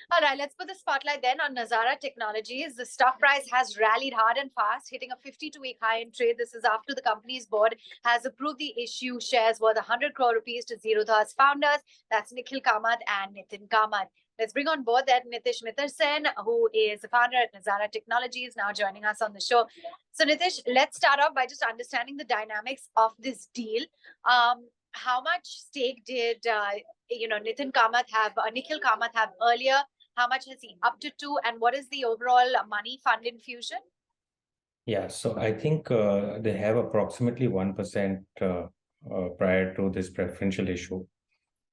All right, let's put the spotlight then on Nazara Technologies. The stock price has rallied hard and fast, hitting a 52-week high in trade. This is after the company's board has approved the issue shares worth 100 crore rupees to Zerodha's founders. That's Nikhil Kamath and Nikhil Kamath. Let's bring on board that Nitish Mittersain, who is the founder at Nazara Technologies, now joining us on the show. So Nitish, let's start off by just understanding the dynamics of this deal. How much stake did Nikhil Kamath have earlier? How much has he upped it to, and what is the overall money fund infusion? Yeah, so I think they have approximately 1% prior to this preferential issue.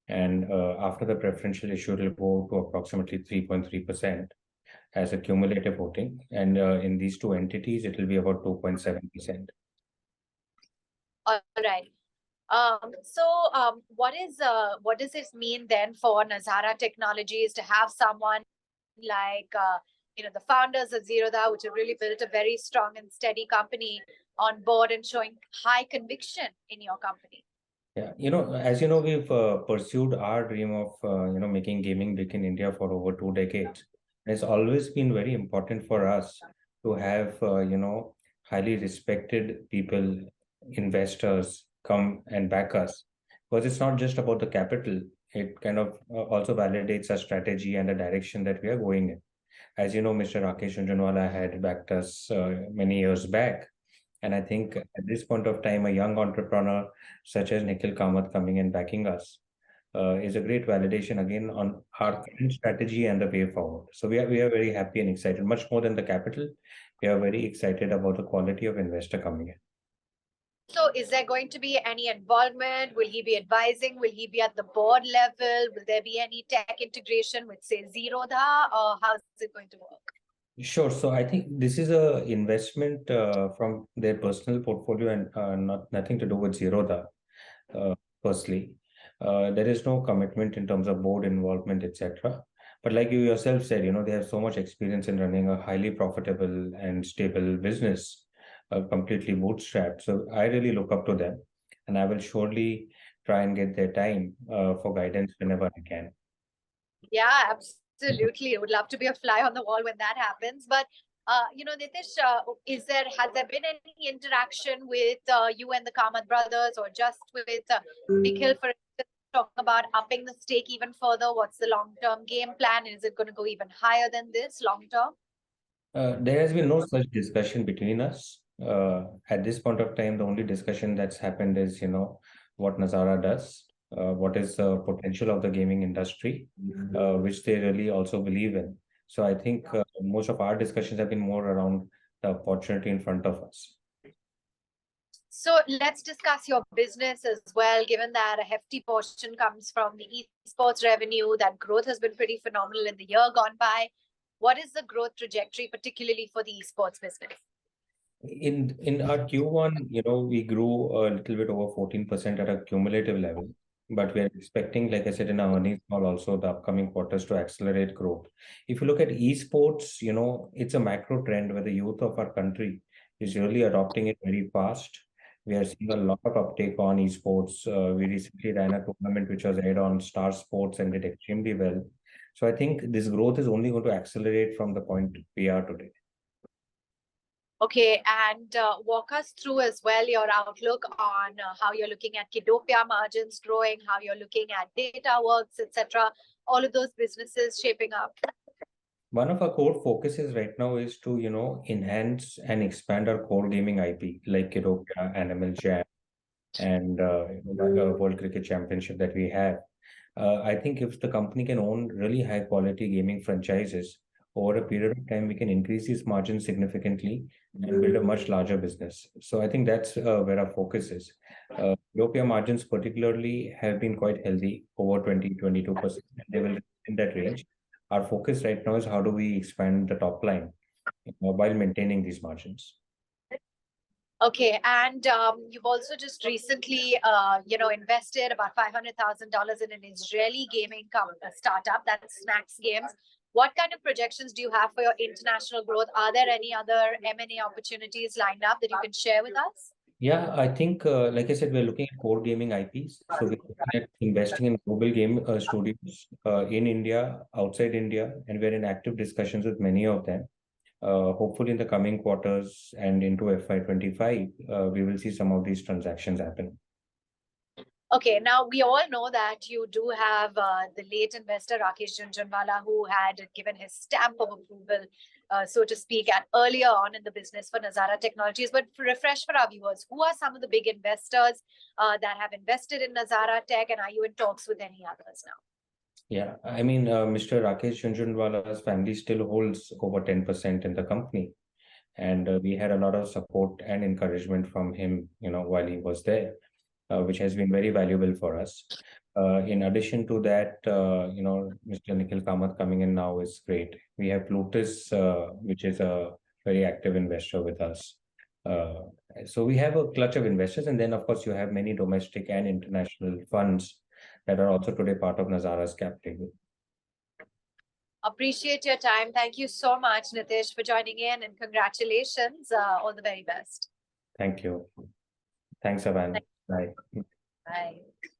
And after the preferential issue, it will go to approximately 3.3% as a cumulative voting. And in these two entities, it will be about 2.7%. All right. What does this mean then for Nazara Technologies to have someone like the founders of Zerodha, which have really built a very strong and steady company, on board and showing high conviction in your company? Yeah, as you know, we've pursued our dream of making gaming big in India for over 2 decades. It's always been very important for us to have highly respected people, investors come and back us, because it's not just about the capital. It kind of also validates our strategy and the direction that we are going in. As you know, Mr. Rakesh Jhunjhunwala had backed us many years back. And I think at this point of time, a young entrepreneur such as Nikhil Kamath coming and backing us is a great validation again on our current strategy and the way forward. So we are very happy and excited, much more than the capital. We are very excited about the quality of investor coming in. So is there going to be any involvement? Will he be advising? Will he be at the board level? Will there be any tech integration with, say, Zerodha? Or how is it going to work? Sure. So I think this is a investment from their personal portfolio and nothing to do with Zerodha, firstly. There is no commitment in terms of board involvement, etc. But like you yourself said, they have so much experience in running a highly profitable and stable business, completely bootstrapped. So I really look up to them, and I will surely try and get their time for guidance whenever I can. Yeah, absolutely. I would love to be a fly on the wall when that happens. But Nitish, has there been any interaction with you and the Kamath brothers, or just with Nikhil, for instance, talking about upping the stake even further? What's the long-term game plan? Is it going to go even higher than this long-term? There has been no such discussion between us. At this point of time, the only discussion that's happened is, what Nazara does, what is the potential of the gaming industry, which they really also believe in. So I think most of our discussions have been more around the opportunity in front of us. So let's discuss your business as well, given that a hefty portion comes from the esports revenue. That growth has been pretty phenomenal in the year gone by. What is the growth trajectory, particularly for the esports business? In our Q1, we grew a little bit over 14% at a cumulative level. But we are expecting, like I said in our earnings call, also the upcoming quarters to accelerate growth. If you look at esports, it's a macro trend where the youth of our country is really adopting it very fast. We are seeing a lot of uptake on esports. We recently ran a tournament which was aired on Star Sports and did extremely well. So I think this growth is only going to accelerate from the point we are today. Okay, and walk us through as well your outlook on how you're looking at Kiddopia margins growing, how you're looking at DataWorks, etc. All of those businesses shaping up. One of our core focuses right now is to, enhance and expand our core gaming IP like Kiddopia, Animal Jam, and the World Cricket Championship that we have. I think if the company can own really high quality gaming franchises over a period of time, we can increase these margins significantly and build a much larger business. So I think that's where our focus is. Kiddopia margins particularly have been quite healthy, over 20-22%. They will in that range. Our focus right now is how do we expand the top line while maintaining these margins. Okay, and you've also just recently, invested about $500,000 in an Israeli gaming startup, that's Snacks Games. What kind of projections do you have for your international growth? Are there any other M&A opportunities lined up that you can share with us? Yeah, I think, like I said, we're looking at core gaming IPs. So we're looking at investing in global game studios in India, outside India, and we're in active discussions with many of them. Hopefully, in the coming quarters and into FY25, we will see some of these transactions happen. Okay, now we all know that you do have the late investor Rakesh Jhunjhunwala, who had given his stamp of approval, so to speak, at earlier on in the business for Nazara Technologies. But for refresh for our viewers, who are some of the big investors that have invested in Nazara Tech, and are you in talks with any others now? Yeah, I mean, Mr. Rakesh Jhunjhunwala's family still holds over 10% in the company. And we had a lot of support and encouragement from him, while he was there, which has been very valuable for us. In addition to that, Mr. Nikhil Kamath coming in now is great. We have Plutus, which is a very active investor with us. Uh, so we have a clutch of investors, and then of course you have many domestic and international funds that are also today part of Nazara's cap table. Appreciate your time. Thank you so much, Nitish, for joining in, and congratulations. All the very best. Thank you. Thanks, Savannah. Bye.